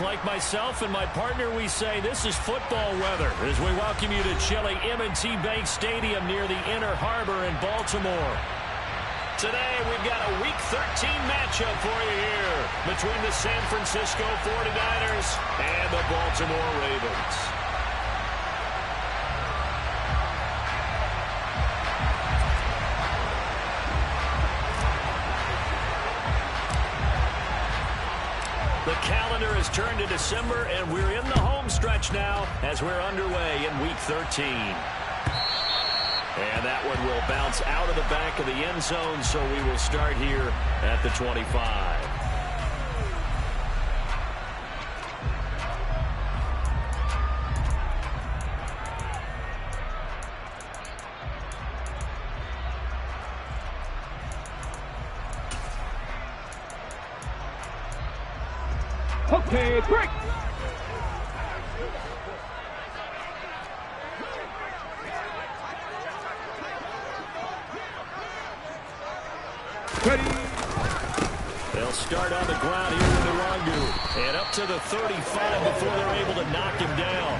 Like myself and my partner, we say this is football weather as we welcome you to chilly M&T Bank Stadium near the Inner Harbor in Baltimore. Today, we've got a Week 13 matchup for you here between the San Francisco 49ers and the Baltimore Ravens. The calendar has turned to December, and we're in the home stretch now as we're underway in Week 13. And that one will bounce out of the back of the end zone, so we will start here at the 25. Okay, break. Ready. They'll start on the ground here with Irangu. And up to the 35 before they're able to knock him down.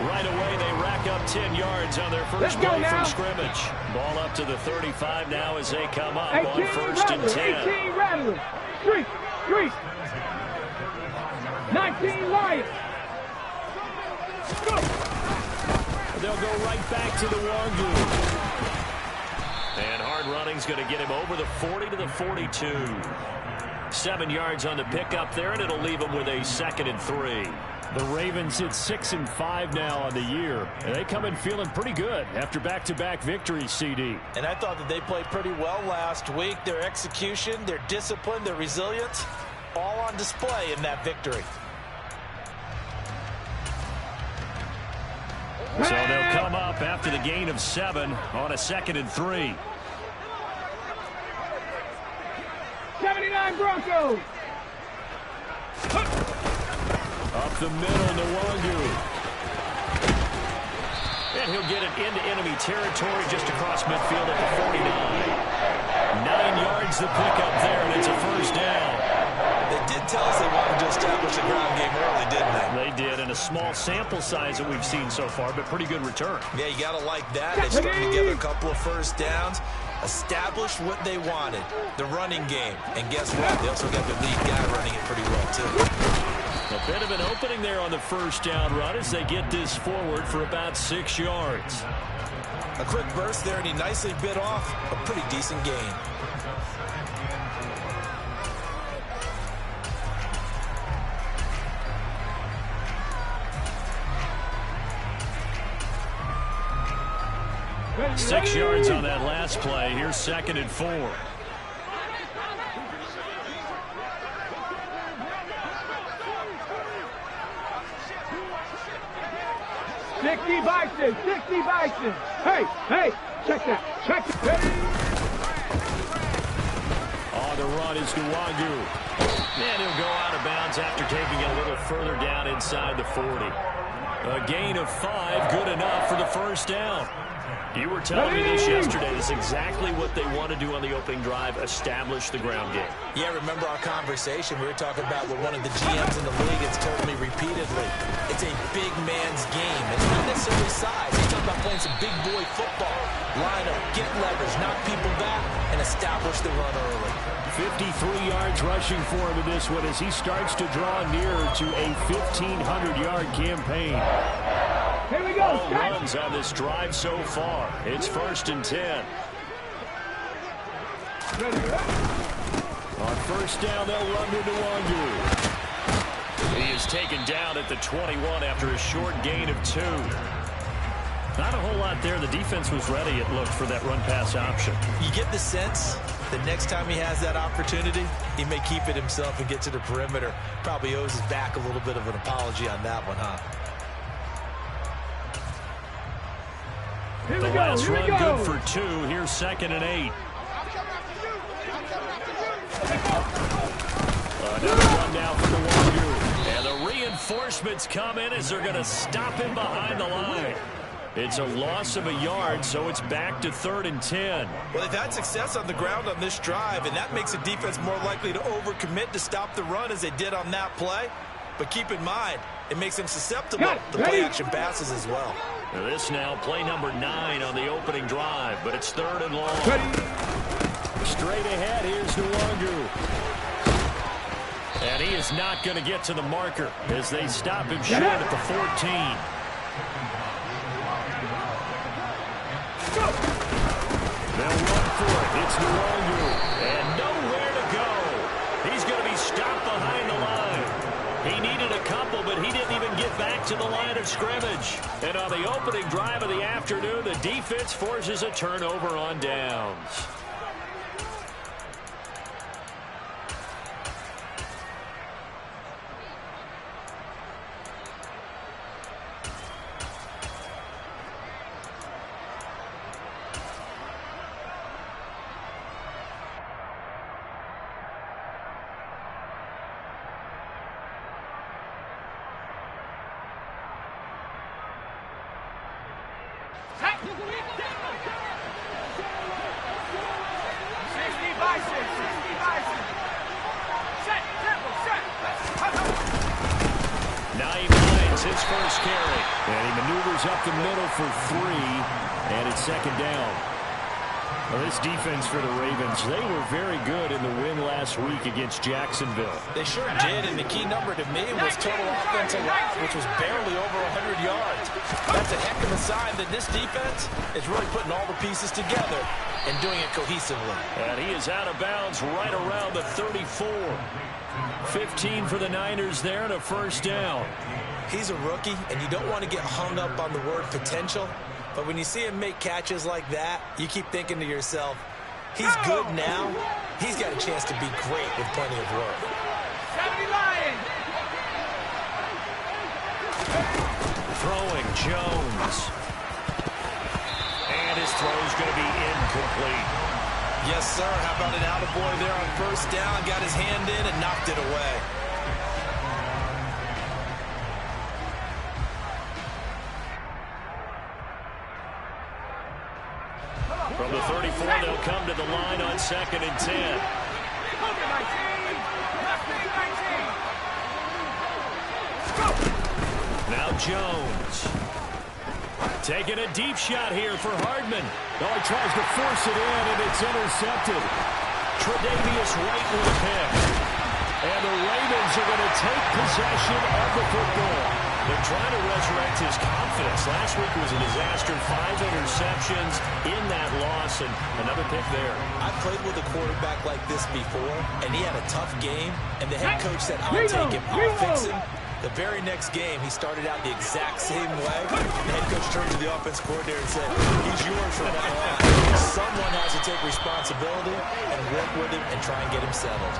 Right away, they rack up 10 yards on their first play from scrimmage. Ball up to the 35 now as they come up on first and 10. 18 Rattlers. 3. 19 Lions. Go. They'll go right back to the Wangu. And hard running's going to get him over the 40 to the 42. 7 yards on the pickup there, and it'll leave him with a 2nd and 3. The Ravens hit 6-5 now on the year, and they come in feeling pretty good after back-to-back victories, CD. And I thought that they played pretty well last week. Their execution, their discipline, their resilience, all on display in that victory. So they'll come up after the gain of 7 on a 2nd and 3. 79 Broncos. Up the middle, Nwangu. And he'll get it into enemy territory just across midfield at the 49. 9 yards the pickup there, and it's a first down. They did tell us they wanted to establish a ground game early, didn't they? They did, and a small sample size that we've seen so far, but pretty good return. Yeah, you got to like that. They strung together a couple of first downs, established what they wanted, the running game. And guess what? They also got the lead guy running it pretty well, too. A bit of an opening there on the first down run as they get this forward for about 6 yards. A quick burst there, and he nicely bit off a pretty decent gain. Ready. 6 yards on that last play. Here's 2nd and 4. $60 Bison. Hey, check that. Ready. On the run is Nwangu. And he'll go out of bounds after taking it a little further down inside the 40. A gain of 5, good enough for the first down. You were telling me this yesterday. This is exactly what they want to do on the opening drive, establish the ground game. Yeah, remember our conversation? We were talking about what one of the GMs in the league has told me repeatedly. It's a big man's game. It's not necessarily size. He's talking about playing some big boy football. Line up, get leverage, knock people back, and establish the run early. 53 yards rushing for him in this one as he starts to draw nearer to a 1,500-yard campaign. Here we go. All runs on this drive so far. It's 1st and 10. Ready. On first down, they'll run to Nwangu. He is taken down at the 21 after a short gain of 2. Not a whole lot there. The defense was ready, it looked, for that run-pass option. You get the sense that next time he has that opportunity, he may keep it himself and get to the perimeter. Probably owes his back a little bit of an apology on that one, huh? The last run good for 2. Here's 2nd and 8. Another run now for the Wangu. And the reinforcements come in as they're going to stop him behind the line. It's a loss of a yard, so it's back to 3rd and 10. Well, they've had success on the ground on this drive, and that makes the defense more likely to overcommit to stop the run as they did on that play. But keep in mind, it makes him susceptible to play-action passes as well. This now, play number 9 on the opening drive, but it's 3rd and long. Straight ahead, here's Nwangu. And he is not going to get to the marker as they stop him short at the 14. They'll run for it. It's Nwangu. And nowhere to go. He's going to be stopped behind the line. He needed a couple, but he didn't even get back to the line of scrimmage. And on the opening drive of the afternoon, the defense forces a turnover on downs. His first carry. And he maneuvers up the middle for 3, and it's 2nd down. Well, this defense for the Ravens, they were very good in the win last week against Jacksonville. They sure did, and the key number to me was total offensive allowed, which was barely over 100 yards. That's a heck of a sign that this defense is really putting all the pieces together and doing it cohesively. And he is out of bounds right around the 34. 15 for the Niners there and a 1st down. He's a rookie, and you don't want to get hung up on the word potential. But when you see him make catches like that, you keep thinking to yourself, he's good now. He's got a chance to be great with plenty of work. 70 Lions! Throwing Jones. And his throw is going to be incomplete. Yes, sir. How about an attaboy there on 1st down? Got his hand in and knocked it away. From the 34, they'll come to the line on 2nd and 10. Now Jones. Taking a deep shot here for Hardman. Oh, he tries to force it in, and it's intercepted. Tre'Davious White with a pick. And the Ravens are going to take possession of the football. They're trying to resurrect his confidence. Last week was a disaster. 5 interceptions in that loss, and another pick there. I played with a quarterback like this before, and he had a tough game, and the head coach said, I'll take him, I'll fix him. The very next game, he started out the exact same way. The head coach turned to the offense coordinator and said, he's yours from now on. Someone has to take responsibility and work with him and try and get him settled.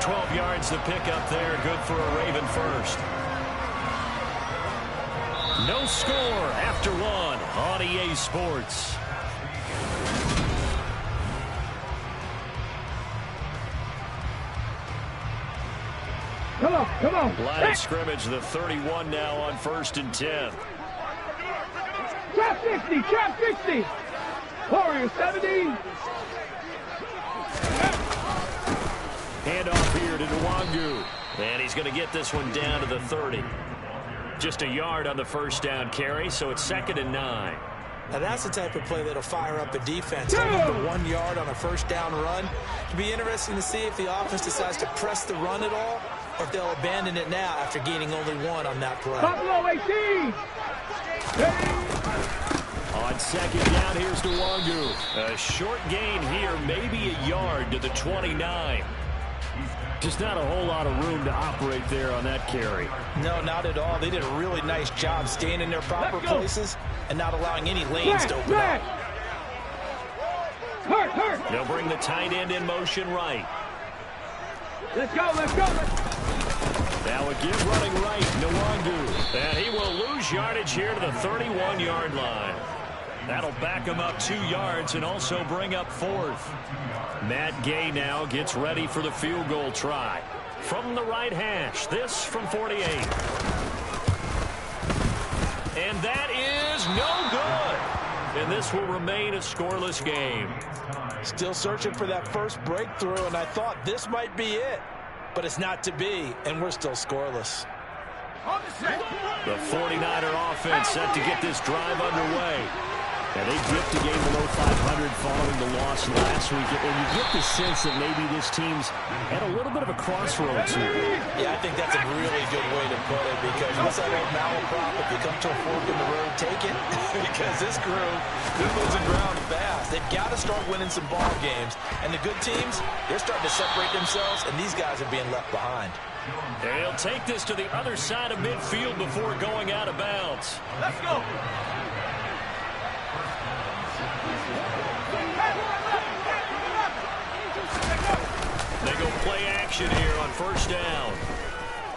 12 yards to pick up there. Good for a Raven first. No score after 1 on EA Sports. Come on, come on. Line of scrimmage, the 31 now on 1st and 10. Trap 60, trap 60. Warrior 70. Handoff here to Nwangu. And he's going to get this one down to the 30. Just a yard on the 1st down carry, so it's 2nd and 9. Now that's the type of play that'll fire up a defense. Holding the 1 yard on a 1st down run. It'll be interesting to see if the offense decides to press the run at all, or if they'll abandon it now after gaining only 1 on that play. Buffalo 18. On 2nd down, here's Nwangu. A short gain here, maybe a yard to the 29. Just not a whole lot of room to operate there on that carry. No, not at all. They did a really nice job staying in their proper places and not allowing any lanes to open up. Hurt. They'll bring the tight end in motion right. Let's go, let's go. Now a give running right, Nwangu. And he will lose yardage here to the 31-yard line. That'll back him up 2 yards and also bring up 4th. Matt Gay now gets ready for the field goal try. From the right hash, this from 48. And that is no good. And this will remain a scoreless game. Still searching for that first breakthrough, and I thought this might be it. But it's not to be, and we're still scoreless. The 49er offense set to get this drive underway. And they dipped a game below 500 following the loss last week. And you get the sense that maybe this team's at a little bit of a crossroads here. Yeah, I think that's a really good way to put it, because what's that old malaprop? If you come to a fork in the road, take it. Because this crew, they're losing ground fast. They've got to start winning some ball games. And the good teams, they're starting to separate themselves, and these guys are being left behind. And he'll take this to the other side of midfield before going out of bounds. Let's go. They go play action here on first down.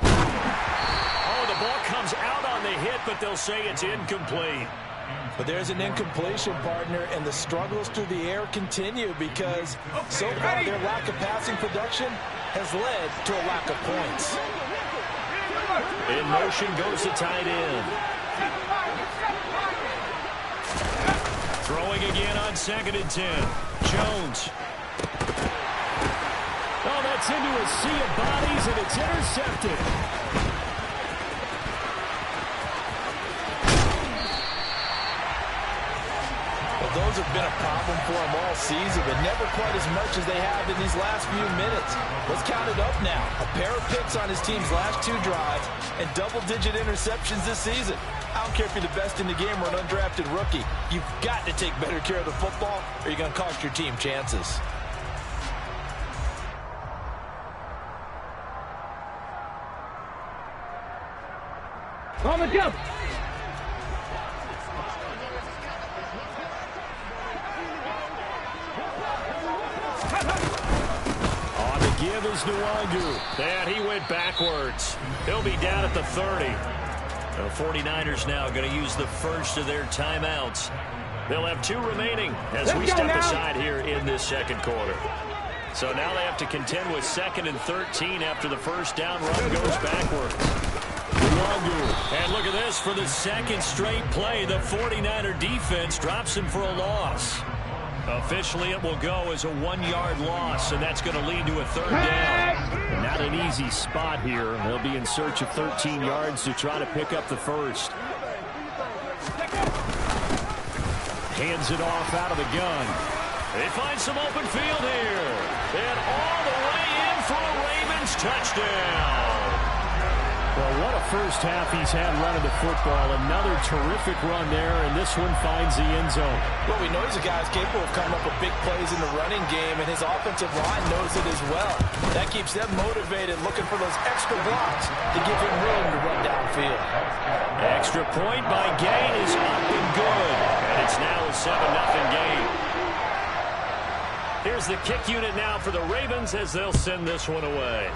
Oh, the ball comes out on the hit, but they'll say it's incomplete. But there's an incompletion, partner, and the struggles through the air continue because so far their lack of passing production has led to a lack of points. In motion goes the tight end. Throwing again on 2nd and 10. Jones. Oh, that's into a sea of bodies, and it's intercepted. Well, those have been a problem for them all season, but never quite as much as they have in these last few minutes. Let's count it up now. A pair of picks on his team's last 2 drives and double-digit interceptions this season. I don't care if you're the best in the game or an undrafted rookie. You've got to take better care of the football, or you're going to cost your team chances. On the jump. On the give is Nwangu. And he went backwards. He'll be down at the 30. The 49ers now going to use the first of their timeouts. They'll have 2 remaining as we step aside here in this second quarter. So now they have to contend with 2nd and 13 after the first down run goes backwards. And look at this, for the 2nd straight play, the 49er defense drops him for a loss. Officially, it will go as a 1-yard loss, and that's going to lead to a 3rd down. Not an easy spot here. They'll be in search of 13 yards to try to pick up the first. Hands it off out of the gun. They find some open field here. And all the way in for a Ravens touchdown. Well, what a first half he's had running the football. Another terrific run there, and this one finds the end zone. Well, we know he's a guy who's capable of coming up with big plays in the running game, and his offensive line knows it as well. That keeps them motivated, looking for those extra blocks to give him room to run downfield. Extra point by Gain is up and good, and it's now a 7-0 game. Here's the kick unit now for the Ravens as they'll send this one away.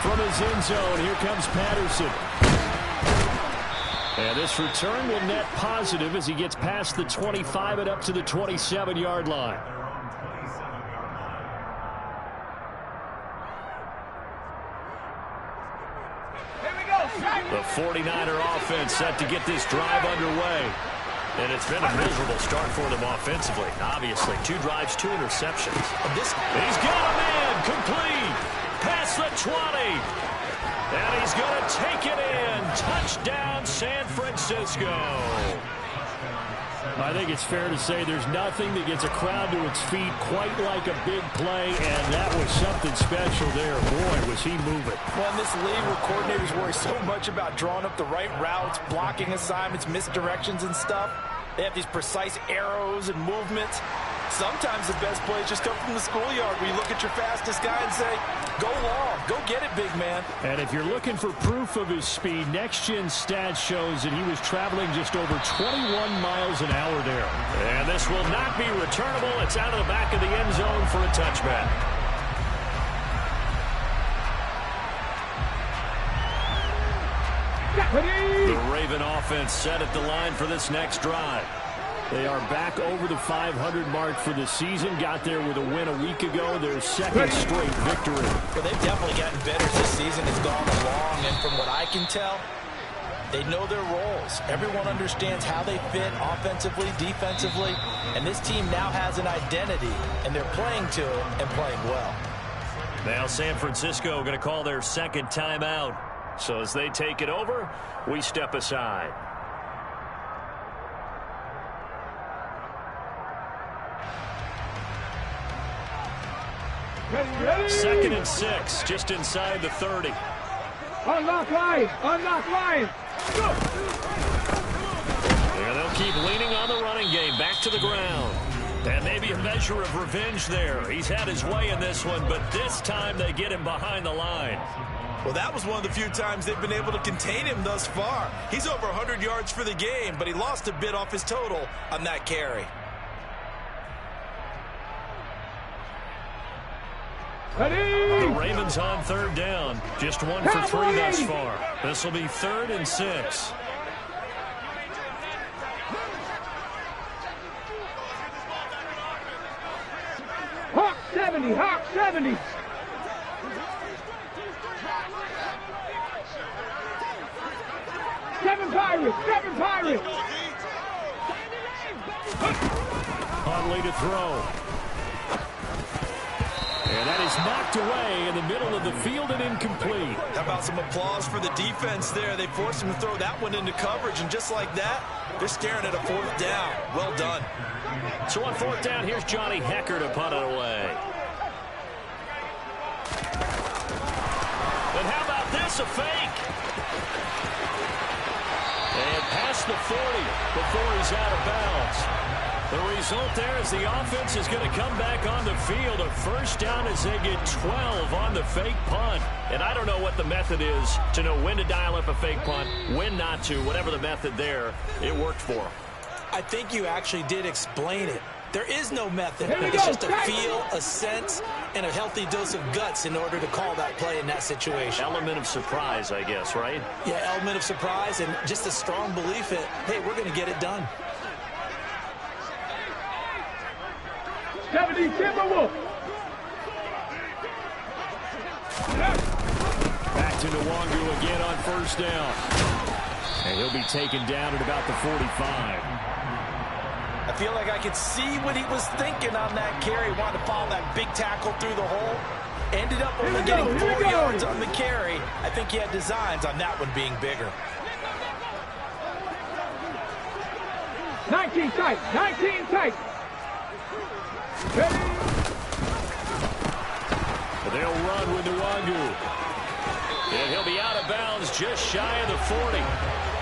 From his end zone, here comes Patterson. And this return will net positive as he gets past the 25 and up to the 27-yard line. The 49er offense set to get this drive underway. And it's been a miserable start for them offensively. Obviously, 2 drives, 2 interceptions. He's got a man complete. Past the 20. And he's going to take it in. Touchdown, San Francisco. I think it's fair to say there's nothing that gets a crowd to its feet quite like a big play, and that was something special there. Boy, was he moving. Well, in this league where coordinators worry so much about drawing up the right routes, blocking assignments, misdirections and stuff, they have these precise arrows and movements. Sometimes the best plays just come from the schoolyard where you look at your fastest guy and say, go long, go get it, big man. And if you're looking for proof of his speed, Next Gen Stats shows that he was traveling just over 21 miles an hour there. And this will not be returnable. It's out of the back of the end zone for a touchback. The Raven offense set at the line for this next drive. They are back over the 500 mark for the season. Got there with a win a week ago. Their 2nd straight victory. Well, they've definitely gotten better as this season has gone along. And from what I can tell, they know their roles. Everyone understands how they fit offensively, defensively. And this team now has an identity. And they're playing to it and playing well. Now San Francisco going to call their second timeout. So as they take it over, we step aside. Ready. 2nd and 6, just inside the 30. Unlock line. Unlock line. Go. Yeah, they'll keep leaning on the running game. Back to the ground. And maybe a measure of revenge there. He's had his way in this one, but this time they get him behind the line. Well, that was one of the few times they've been able to contain him thus far. He's over 100 yards for the game, but he lost a bit off his total on that carry. Ready. The Ravens on 3rd down. Just 1 for 3 thus far. This will be 3rd and 6. Hawk 70. Hawk 70. Seven Pirates. Huntley to throw. And that is knocked away in the middle of the field and incomplete. How about some applause for the defense there? They forced him to throw that one into coverage, and just like that, they're staring at a 4th down. Well done. So on 4th down, here's Johnny Hecker to punt it away. And how about this, a fake? And past the 40 before he's out of bounds. The result there is the offense is going to come back on the field. A 1st down as they get 12 on the fake punt. And I don't know what the method is to know when to dial up a fake punt, when not to. Whatever the method there, it worked for them. I think you actually did explain it. There is no method. It's just a feel, a sense, and a healthy dose of guts in order to call that play in that situation. Element of surprise, I guess, right? Yeah, element of surprise and just a strong belief that, hey, we're going to get it done. 70 Timberwolf. Back to Nwangu again on 1st down. And he'll be taken down at about the 45. I feel like I could see what he was thinking on that carry. Wanted to follow that big tackle through the hole. Ended up only getting 4 yards on the carry. I think he had designs on that one being bigger. 19 tight. Ready. They'll run with Nwangu. And he'll be out of bounds just shy of the 40.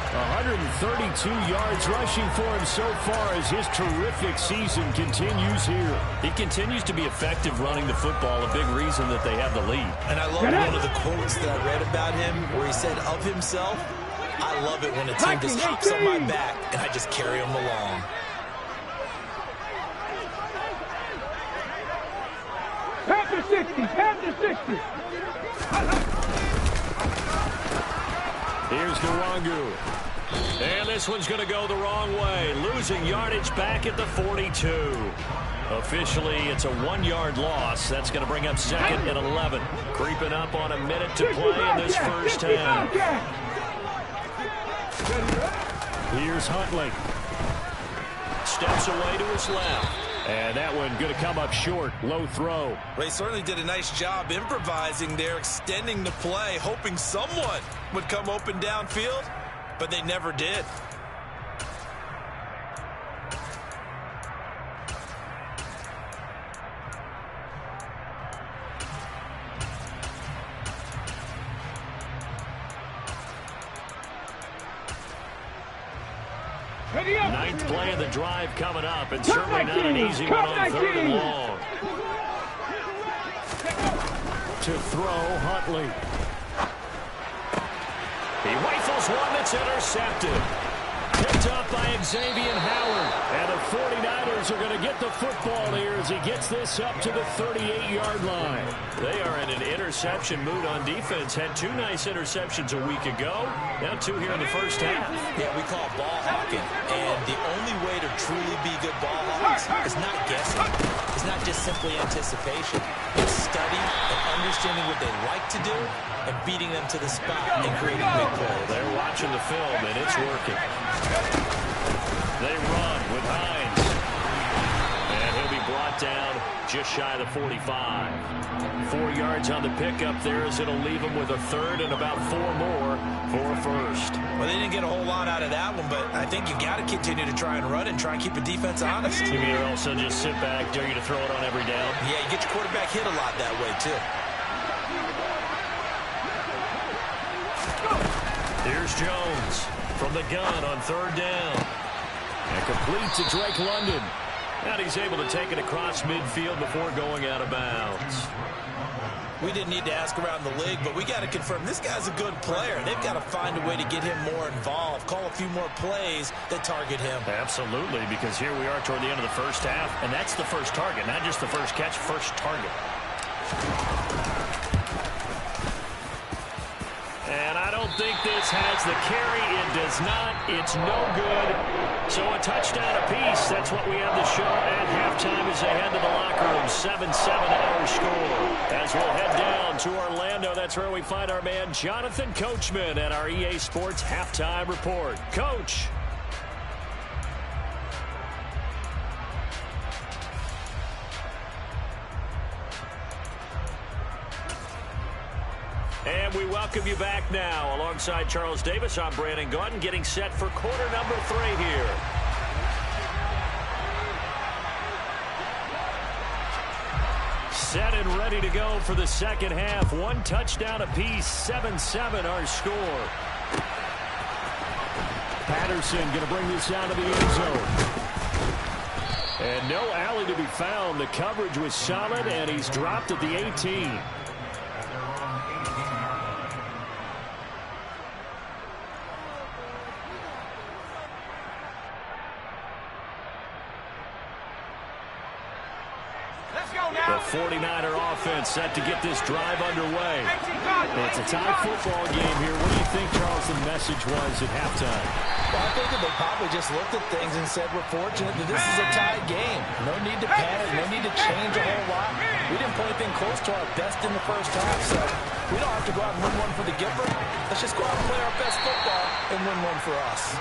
132 yards rushing for him so far as his terrific season continues here. He continues to be effective running the football, a big reason that they have the lead. And I love one of the quotes that I read about him where he said of himself, I love it when a team just hops on my back and I just carry them along. Panther 60. Here's Nwangu. And this one's going to go the wrong way. Losing yardage back at the 42. Officially, it's a 1-yard loss. That's going to bring up 2nd and 11. Creeping up on a minute to play in this first half. Here's Huntley. Steps away to his left. And that one going to come up short. Low throw. Well, he certainly did a nice job improvising there, extending the play, hoping someone would come open downfield, but they never did. Ninth play of the drive coming up, and certainly not an easy one on 3rd and long. To throw, Huntley. He rifles one that's intercepted. Picked up by Xavier Howard. And the 49ers are going to get the football here as he gets this up to the 38-yard line. They are in an interception mood on defense. Had 2 nice interceptions a week ago. Now 2 here in the first half. Yeah, we call it ball hawking. And the only way to truly be good ball hawkers is not guessing. It's not just simply anticipation. It's study and understanding what they like to do and beating them to the spot and creating big plays. They're watching the film, and it's working. They run with Hines. And he'll be brought down just shy of the 45. 4 yards on the pickup there as it'll leave them with a third and about 4 more for a first. Well, they didn't get a whole lot out of that one, but I think you've got to continue to try and run and try and keep the defense honest. You mean, or also just sit back, dare you to throw it on every down? Yeah, you get your quarterback hit a lot that way, too. Here's Jones from the gun on 3rd down. And complete to Drake London. And he's able to take it across midfield before going out of bounds. We didn't need to ask around the league, but we got to confirm this guy's a good player. They've got to find a way to get him more involved, call a few more plays that target him. Absolutely, because here we are toward the end of the first half, and that's the first target, not just the first catch, first target. And I don't think this has the carry. It does not. It's no good. So a touchdown apiece. That's what we have to show at halftime as they head to the locker room. 7-7 our score. As we'll head down to Orlando, that's where we find our man Jonathan Coachman at our EA Sports Halftime Report. Coach. And we welcome you back now. Alongside Charles Davis, I'm Brandon Gaudin, getting set for quarter number 3 here. Set and ready to go for the second half. 1 touchdown apiece, 7-7 our score. Patterson going to bring this out of the end zone. And no alley to be found. The coverage was solid, and he's dropped at the 18. The 49er offense set to get this drive underway. It's a tie football game here. What do you think, Charles, the message was at halftime? Well, I think that they probably just looked at things and said, we're fortunate that this is a tied game. No need to panic. No need to change a whole lot. We didn't play anything close to our best in the first half, so we don't have to go out and win one for the Gipper. Let's just go out and play our best football and win one for us.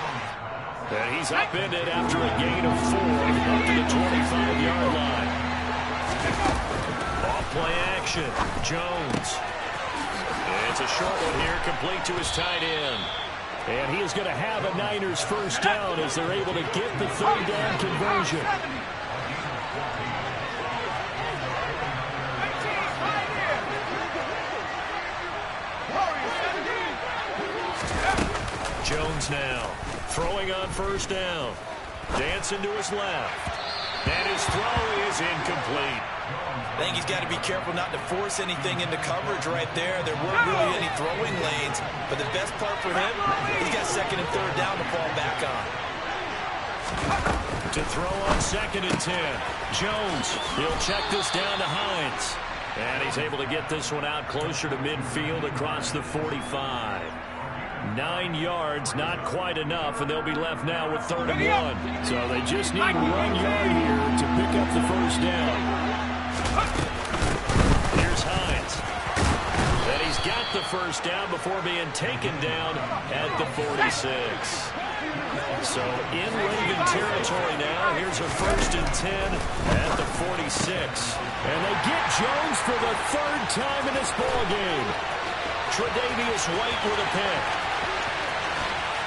And he's upended after a gain of 4 up to the 25-yard line. Off-play action. Jones. It's a short one here, complete to his tight end. And he is going to have a Niners first down as they're able to get the 3rd down conversion. Jones now throwing on first down. Dancing to his left. And his throw is incomplete. I think he's got to be careful not to force anything into coverage right there. There weren't really any throwing lanes, but the best part for him, he's got 2nd and 3rd down to fall back on. To throw on 2nd and 10. Jones, he'll check this down to Hines. And he's able to get this one out closer to midfield across the 45. 9 yards, not quite enough, and they'll be left now with 3rd and 1. So they just need 1 yard here to pick up the first down. Here's Hines. And he's got the first down before being taken down at the 46. So in Raven territory now. Here's a 1st and 10 at the 46. And they get Jones for the 3rd time in this ball game. Tre'Davious White with a pick.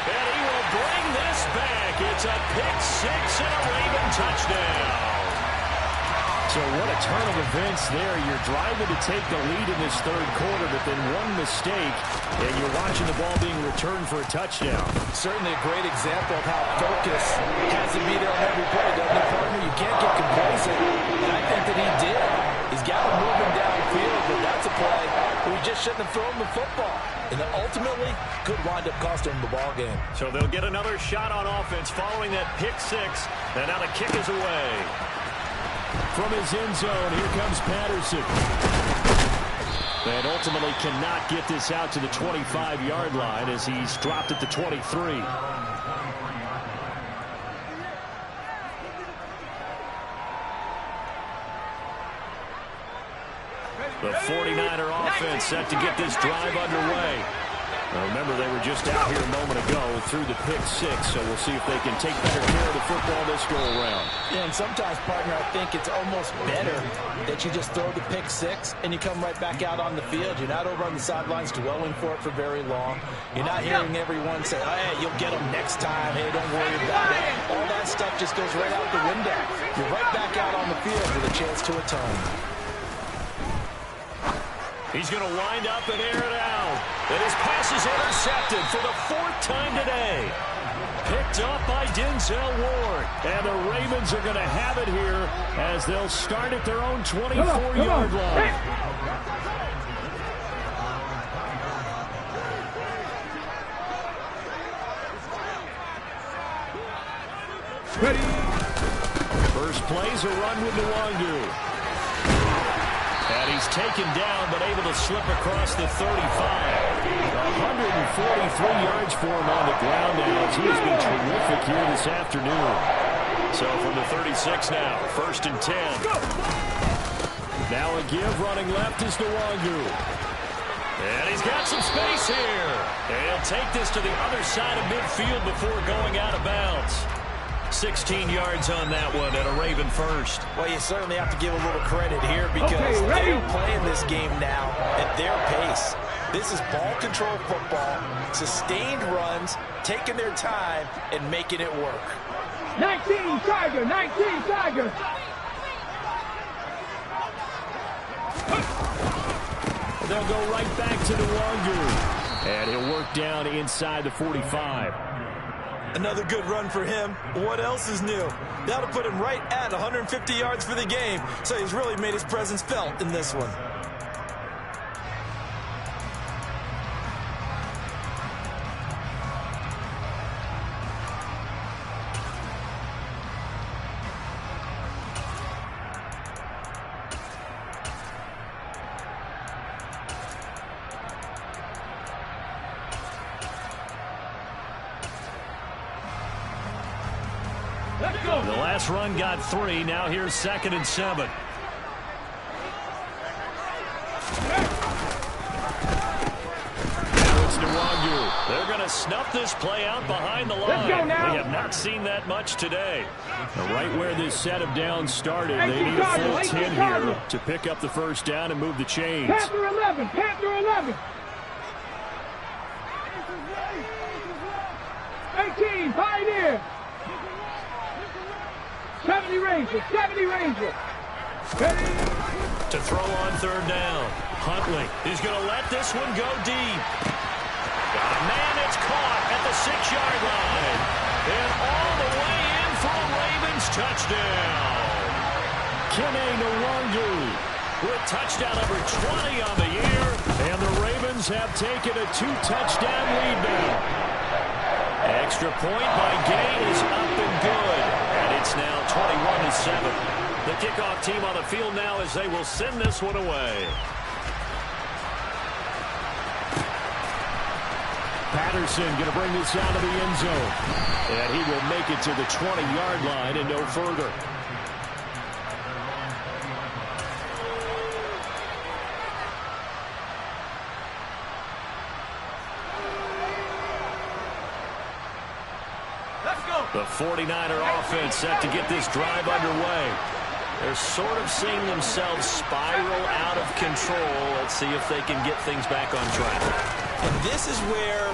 And he will bring this back. It's a pick 6 and a Raven touchdown. So what a turn of events there. You're driving to take the lead in this 3rd quarter, but then one mistake, and you're watching the ball being returned for a touchdown. Certainly a great example of how focus has to be there on every play, doesn't it, partner? You can't get complacent, and I think that he did. He's got to move him downfield, but that's a play where he just shouldn't have thrown the football. And ultimately, could wind up costing him the ball game. So they'll get another shot on offense following that pick 6, and now the kick is away. From his end zone, here comes Patterson. And ultimately cannot get this out to the 25-yard line as he's dropped at the 23. The 49er offense set to get this drive underway. Now remember, they were just out here a moment ago through the pick six, so we'll see if they can take better care of the football this go-around. Yeah, and sometimes, partner, I think it's almost better that you just throw the pick six and you come right back out on the field. You're not over on the sidelines dwelling for it for very long. You're not hearing everyone say, hey, you'll get them next time. Hey, don't worry about it. All that stuff just goes right out the window. You're right back out on the field with a chance to atone. He's going to wind up and air it out. And his pass is intercepted for the fourth time today. Picked up by Denzel Ward. And the Ravens are going to have it here as they'll start at their own 24-yard line. Ready. First play's a run with Nwangu. And he's taken down, but able to slip across the 35. 143 yards for him on the ground now. He has been terrific here this afternoon. So from the 36 now, 1st and 10. Now a give, running left is Nwangu. And he's got some space here. And he'll take this to the other side of midfield before going out of bounds. 16 yards on that one and a Raven first. Well, you certainly have to give a little credit here because they're playing this game now at their pace. This is ball control football, sustained runs, taking their time, and making it work. 19 Tiger, 19 Tiger. They'll go right back to Nwangu. And he'll work down inside the 45. Another good run for him. What else is new? That'll put him right at 150 yards for the game. So he's really made his presence felt in this one. The last run got 3. Now here's 2nd and 7. Now it's Nwangu. They're going to snuff this play out behind the line. We have not seen that much today. Right where this set of downs started, they need a full 10 here to pick up the first down and move the chains. Panther 11, Panther 11. 18, Pioneer. 70 Ranger, 70 Ranger. Ready. To throw on 3rd down. Huntley is going to let this one go deep. Got a man that's caught at the 6-yard line. And all the way in for a Ravens touchdown. Kene Nwangu with touchdown number 20 on the year. And the Ravens have taken a 2-touchdown lead now. Extra point by Gay is up and good. And it's now 21-7. The kickoff team on the field now as they will send this one away. Patterson going to bring this out of the end zone. And he will make it to the 20-yard line and no further. The 49er offense set to get this drive underway. They're sort of seeing themselves spiral out of control. Let's see if they can get things back on track. And this is where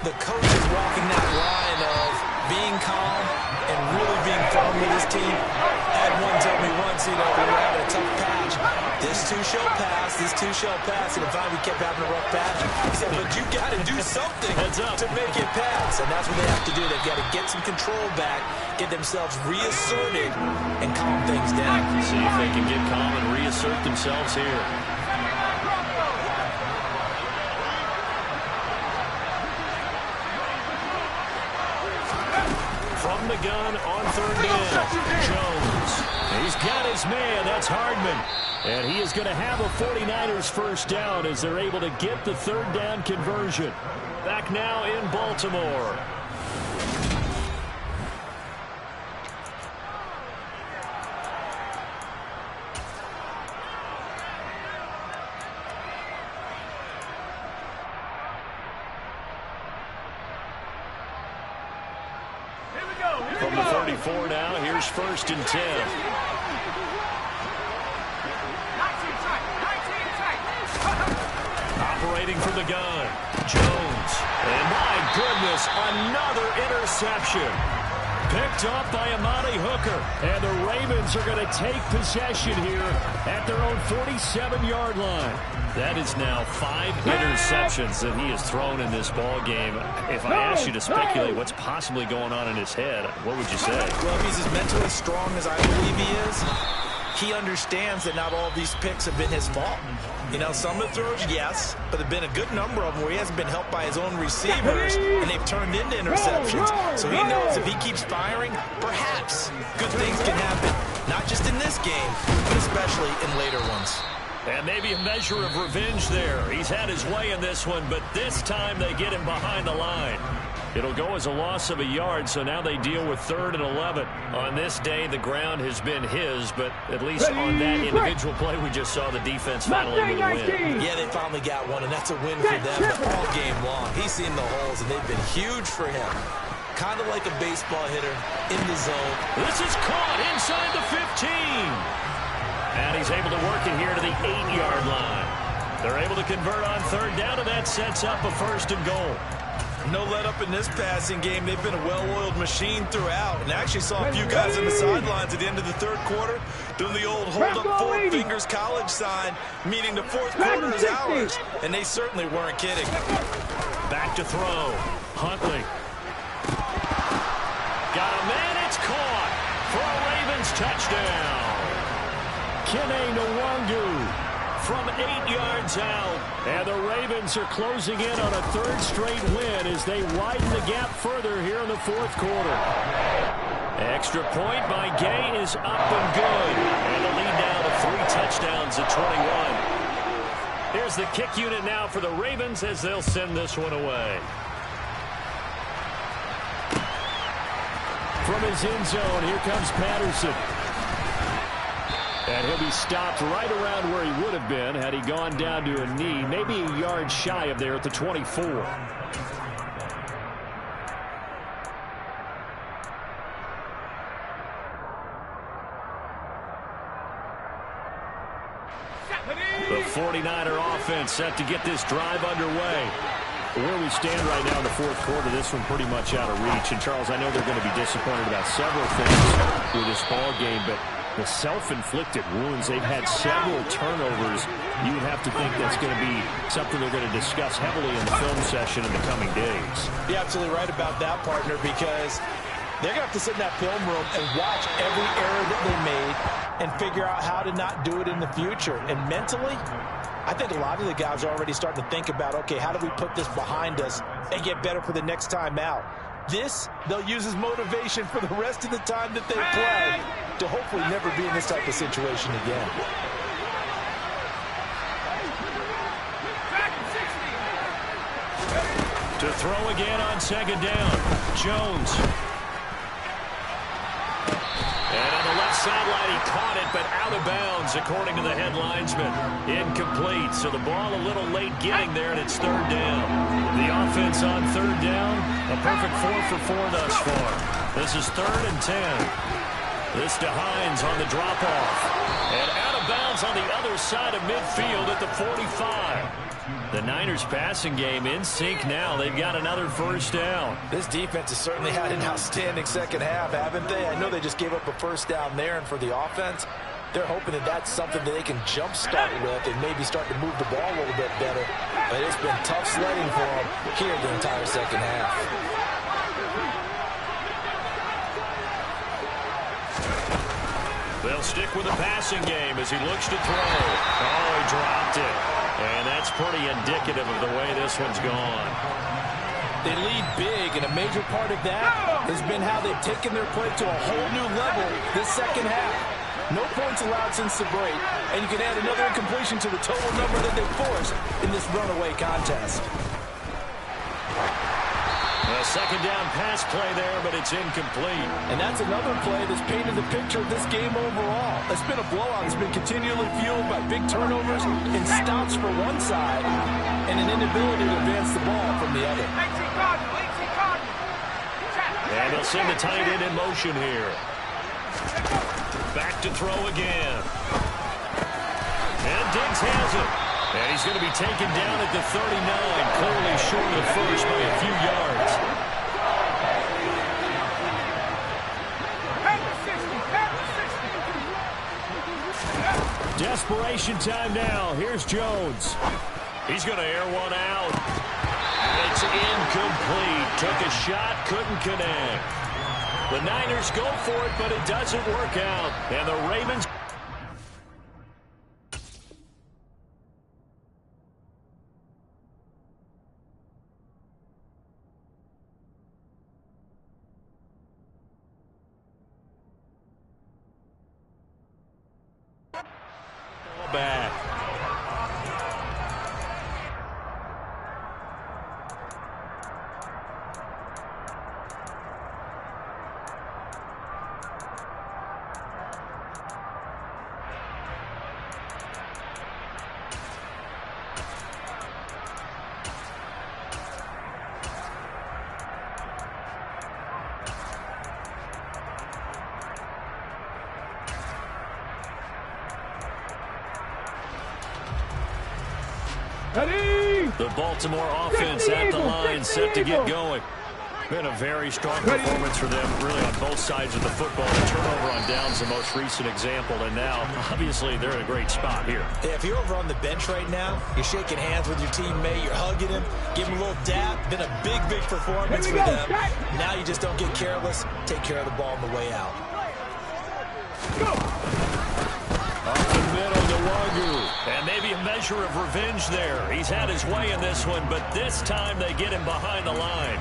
the coach is walking that line of being calm and really being firm with his team. I had one tell me once, we were having a tough patch. This too shall pass, this too shall pass. And if we kept having a rough patch, he said, but you got to do something to make it pass. And that's what they have to do. They've got to get some control back, get themselves reasserted, and calm things down. See if they can get calm and reassert themselves here. From the gun on 3rd down, Jones. He's got his man. That's Hardman. And he is going to have a 49ers first down as they're able to get the 3rd down conversion. Back now in Baltimore. 24 now. Here's 1st and 10. Operating from the gun, Jones. And my goodness, another interception. Picked up by Amani Hooker. And the Ravens are going to take possession here at their own 47-yard line. That is now 5 interceptions that he has thrown in this ball game. If I asked you to speculate what's possibly going on in his head, what would you say? Well, if he's as mentally strong as I believe he is, he understands that not all of these picks have been his fault. You know, some of the throws, yes, but there have been a good number of them where he hasn't been helped by his own receivers, and they've turned into interceptions. So he knows if he keeps firing, perhaps good things can happen. Not just in this game, but especially in later ones. And maybe a measure of revenge there. He's had his way in this one, but this time they get him behind the line. It'll go as a loss of a yard, so now they deal with 3rd and 11. On this day, the ground has been his, but at least on that individual play, we just saw the defense finally with a win. Yeah, they finally got one, and that's a win for them all game long. He's seen the holes, and they've been huge for him. Kind of like a baseball hitter in the zone. This is caught inside the 15. And he's able to work it here to the 8-yard line. They're able to convert on 3rd down, and that sets up a 1st and goal. No let up in this passing game. They've been a well-oiled machine throughout, and actually saw a few guys on the sidelines at the end of the 3rd quarter doing the old hold up 4 fingers college sign, meaning the 4th quarter is ours, and they certainly weren't kidding. Back to throw. Huntley. Got a man. It's caught for a Ravens touchdown. Kene Nwangu from 8 yards out. And the Ravens are closing in on a 3rd straight win as they widen the gap further here in the 4th quarter. Extra point by Gay is up and good. And the lead now to 3 touchdowns at 21. Here's the kick unit now for the Ravens as they'll send this one away. From his end zone, here comes Patterson. And he'll be stopped right around where he would have been had he gone down to a knee, maybe a yard shy of there at the 24. The 49er offense set to get this drive underway. Where we stand right now in the 4th quarter, this one pretty much out of reach. And, Charles, I know they're going to be disappointed about several things with this ball game, but the self-inflicted wounds, they've had several turnovers. You would have to think that's going to be something they're going to discuss heavily in the film session in the coming days. You're absolutely right about that, partner, because they're going to have to sit in that film room and watch every error that they made and figure out how to not do it in the future. And mentally, I think a lot of the guys are already starting to think about, okay, how do we put this behind us and get better for the next time out? This, they'll use as motivation for the rest of the time that they play to hopefully never be in this type of situation again. To throw again on 2nd down, Jones. And on the left sideline, he caught it, but out of bounds, according to the head linesman. Incomplete, so the ball a little late getting there, and it's 3rd down. The offense on 3rd down, a perfect 4 for 4 thus far. This is 3rd and 10. This to Hines on the drop-off. And out of bounds on the other side of midfield at the 45. The Niners passing game in sync now. They've got another 1st down. This defense has certainly had an outstanding second half, haven't they? I know they just gave up a 1st down there, and for the offense, they're hoping that that's something that they can jumpstart with and maybe start to move the ball a little bit better. But it's been tough sledding for them here the entire second half. They'll stick with the passing game as he looks to throw. Oh, he dropped it. And that's pretty indicative of the way this one's gone. They lead big, and a major part of that has been how they've taken their play to a whole new level this second half. No points allowed since the break, and you can add another incompletion to the total number that they forced in this runaway contest. A 2nd down pass play there, but it's incomplete. And that's another play that's painted the picture of this game overall. It's been a blowout. It's been continually fueled by big turnovers and stops for one side and an inability to advance the ball from the other. And they'll send the tight end in motion here. Back to throw again. And Diggs has it. And he's going to be taken down at the 39, clearly short of the first by a few yards. Desperation time now. Here's Jones. He's going to air one out. It's incomplete. Took a shot, couldn't connect. The Niners go for it, but it doesn't work out. And the Ravens... back. The Baltimore offense at the line, set to get going. Been a very strong performance for them, really, on both sides of the football. The turnover on downs, the most recent example, and now, obviously, they're in a great spot here. Yeah, if you're over on the bench right now, you're shaking hands with your teammate, you're hugging him, give him a little dap. Been a big, big performance for them. Now you just don't get careless. Take care of the ball on the way out. Up the middle to Wagyu. And maybe a measure of revenge there. He's had his way in this one, but this time they get him behind the line.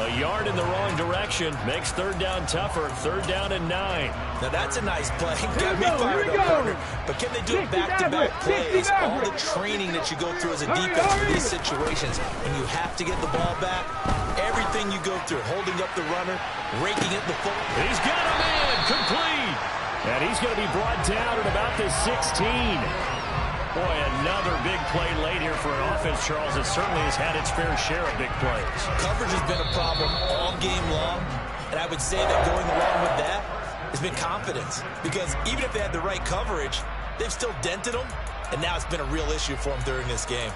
A yard in the wrong direction makes third down tougher. Third down and 9. Now that's a nice play. Got me fired up, partner. But can they do it back-to-back plays? All the training that you go through as a defense for these situations, and you have to get the ball back. Everything you go through, holding up the runner, raking at the foot. He's got him in, complete. And he's going to be brought down at about the 16. Boy, another big play late here for an offense, Charles, that certainly has had its fair share of big plays. Coverage has been a problem all game long, and I would say that going along with that has been confidence. Because even if they had the right coverage, they've still dented them, and now it's been a real issue for them during this game.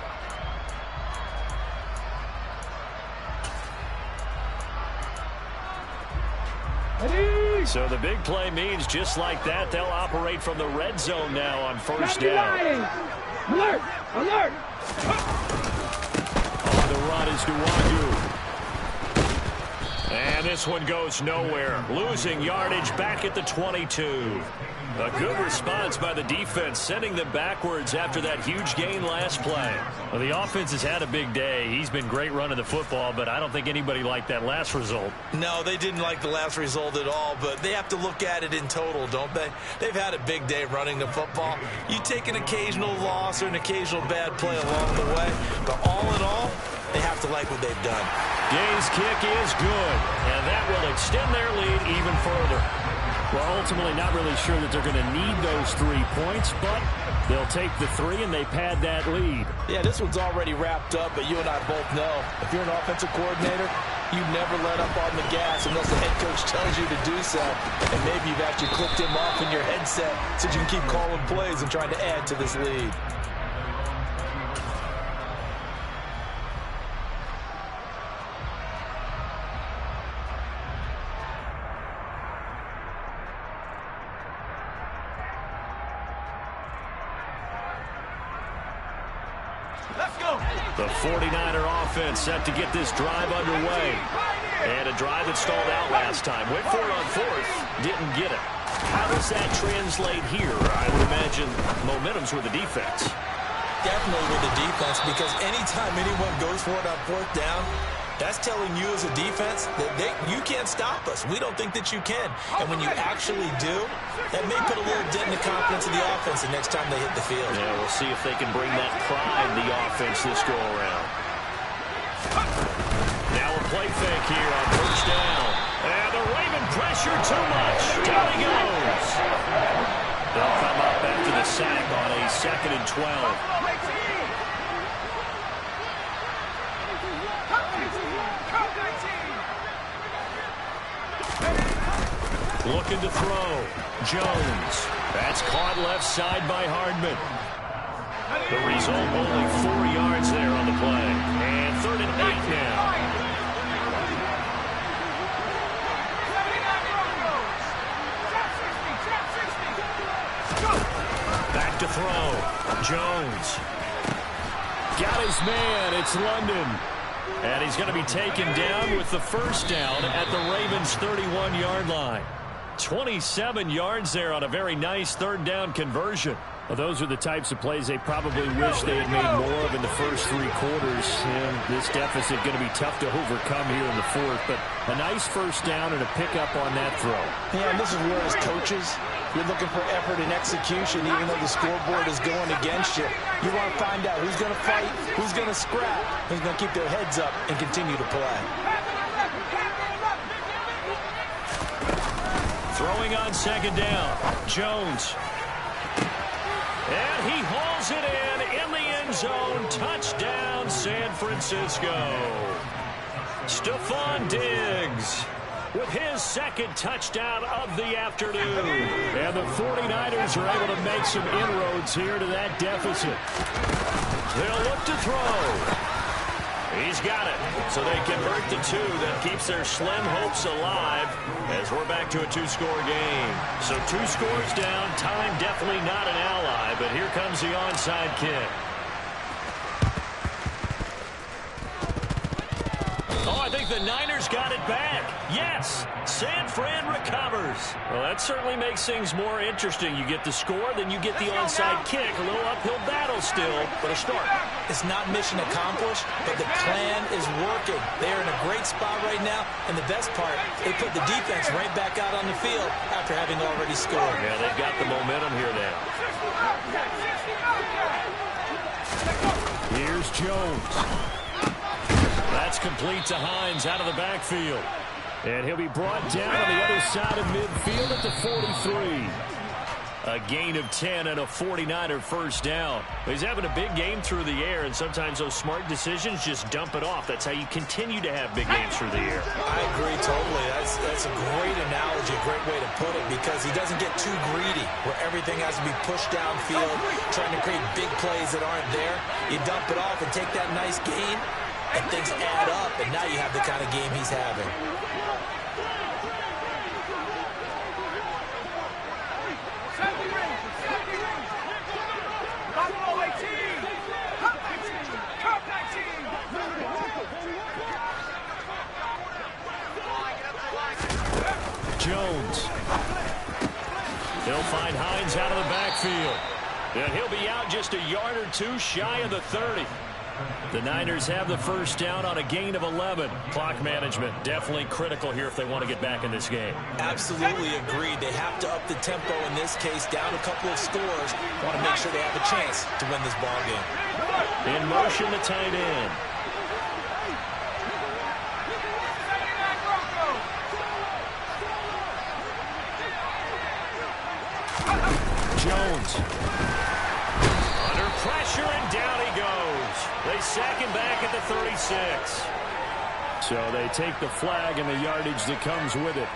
So the big play means just like that, they'll operate from the red zone now on first down. Alert! Alert! On the run is Wagyu. And this one goes nowhere. Losing yardage back at the 22. A good response by the defense, sending them backwards after that huge gain last play. Well, the offense has had a big day. He's been great running the football, but I don't think anybody liked that last result. No, they didn't like the last result at all, but they have to look at it in total, don't they? They've had a big day running the football. You take an occasional loss or an occasional bad play along the way, but all in all, they have to like what they've done. Gay's kick is good, and that will extend their lead even further. Well, ultimately not really sure that they're going to need those 3 points, but they'll take the 3 and they pad that lead. Yeah, this one's already wrapped up, but you and I both know if you're an offensive coordinator, you never let up on the gas unless the head coach tells you to do so. And maybe you've actually clipped him off in your headset so you can keep calling plays and trying to add to this lead. The 49er offense set to get this drive underway. And a drive that stalled out last time. Went for it on fourth. Didn't get it. How does that translate here? I would imagine momentum's with the defense. Definitely with the defense, because anytime anyone goes for it on fourth down, that's telling you as a defense that you can't stop us. We don't think that you can. And when you actually do, that may put a little dent in the confidence of the offense the next time they hit the field. Yeah, we'll see if they can bring that pride in the offense this go-around. Now a play fake here on first down. And the Raven pressure too much. Down he goes. They'll come up after the sack on a 2nd and 12. Looking to throw. Jones. That's caught left side by Hardman. The result, only 4 yards there on the play. And 3rd and 8 now. Back to throw. Jones. Got his man. It's London. And he's going to be taken down with the first down at the Ravens' 31-yard line. 27 yards there on a very nice 3rd down conversion. Well, those are the types of plays they probably wish they had made more of in the first 3 quarters. And this deficit going to be tough to overcome here in the 4th. But a nice first down and a pickup on that throw. Yeah, and this is where as coaches, you're looking for effort and execution, even though the scoreboard is going against you. You want to find out who's going to fight, who's going to scrap, who's going to keep their heads up and continue to play. Throwing on 2nd down. Jones. And he hauls it in the end zone. Touchdown, San Francisco. Stephon Diggs with his 2nd touchdown of the afternoon. And the 49ers are able to make some inroads here to that deficit. They'll look to throw. He's got it. So they convert the 2. That keeps their slim hopes alive as we're back to a 2-score game. So 2 scores down. Time definitely not an ally, but here comes the onside kick. Oh, I think the Niners got it back. Yes, San Fran recovers. Well, that certainly makes things more interesting. You get the score, then you get the onside kick. A little uphill battle still, but a start. It's not mission accomplished, but the plan is working. They're in a great spot right now, and the best part, they put the defense right back out on the field after having already scored. Yeah, they've got the momentum here now. Here's Jones. That's complete to Hines out of the backfield. And he'll be brought down on the other side of midfield at the 43. A gain of 10 and a 49er first down. He's having a big game through the air, and sometimes those smart decisions just dump it off. That's how you continue to have big games through the air. I agree totally. That's a great analogy, a great way to put it, because he doesn't get too greedy where everything has to be pushed downfield, trying to create big plays that aren't there. You dump it off and take that nice gain, and things add up, and now you have the kind of game he's having. Jones. He'll find Hines out of the backfield. And he'll be out just a yard or 2 shy of the 30. The Niners have the first down on a gain of 11. Clock management definitely critical here if they want to get back in this game. Absolutely agreed. They have to up the tempo in this case, down a couple of scores. Want to make sure they have a chance to win this ball game. In motion, the tight end. Jones. Under pressure, and down he goes. They sack him back at the 36. So they take the flag and the yardage that comes with it.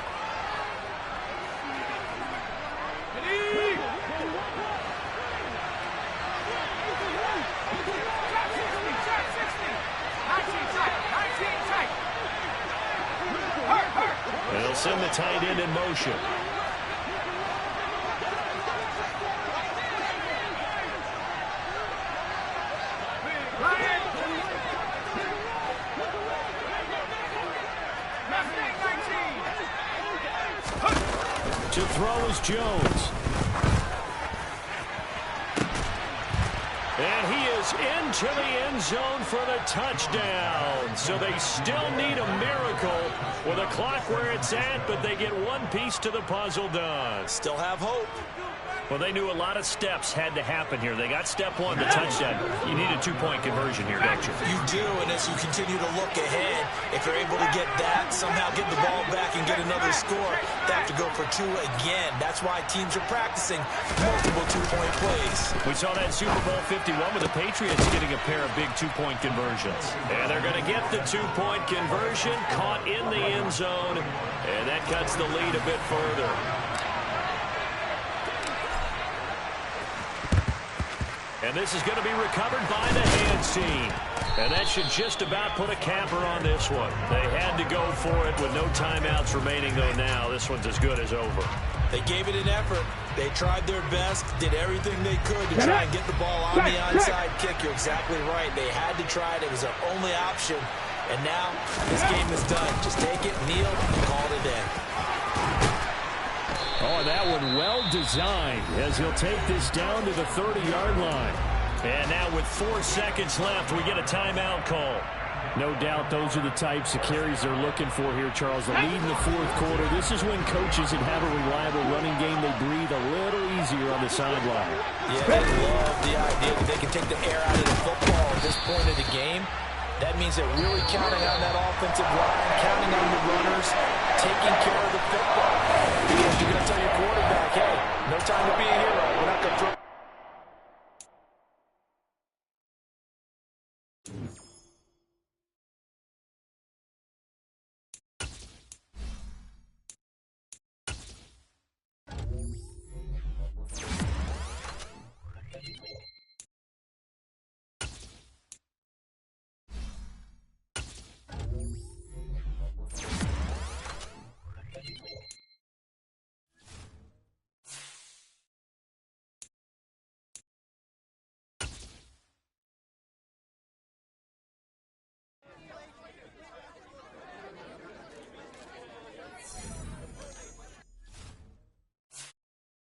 They'll send the tight end in motion. To throw is Jones. And he is into the end zone for the touchdown. So they still need a miracle with a clock where it's at, but they get one piece to the puzzle done. Still have hope. Well, they knew a lot of steps had to happen here. They got step one, the touchdown. You need a two-point conversion here, don't you? You do, and as you continue to look ahead, if you're able to get that, somehow get the ball back and get another score, they have to go for two again. That's why teams are practicing multiple two-point plays. We saw that Super Bowl 51 with the Patriots getting a pair of big two-point conversions. And they're going to get the two-point conversion, caught in the end zone, and that cuts the lead a bit further. And this is going to be recovered by the hands team. And that should just about put a capper on this one. They had to go for it with no timeouts remaining, though now this one's as good as over. They gave it an effort. They tried their best, did everything they could to try and get the ball on the onside kick. You're exactly right. They had to try it. It was their only option. And now this game is done. Just take it, kneel, and call it a day. Oh, and that one well designed as he'll take this down to the 30-yard line. And now with 4 seconds left, we get a timeout call. No doubt those are the types of carries they're looking for here, Charles. The lead in the fourth quarter. This is when coaches that have a reliable running game, they breathe a little easier on the sideline. Yeah, they love the idea that they can take the air out of the football at this point of the game. That means they're really counting on that offensive line, counting on the runners, taking care of the football. Because you're going to tell your quarterback, hey, no time to be a hero. We're not going to throw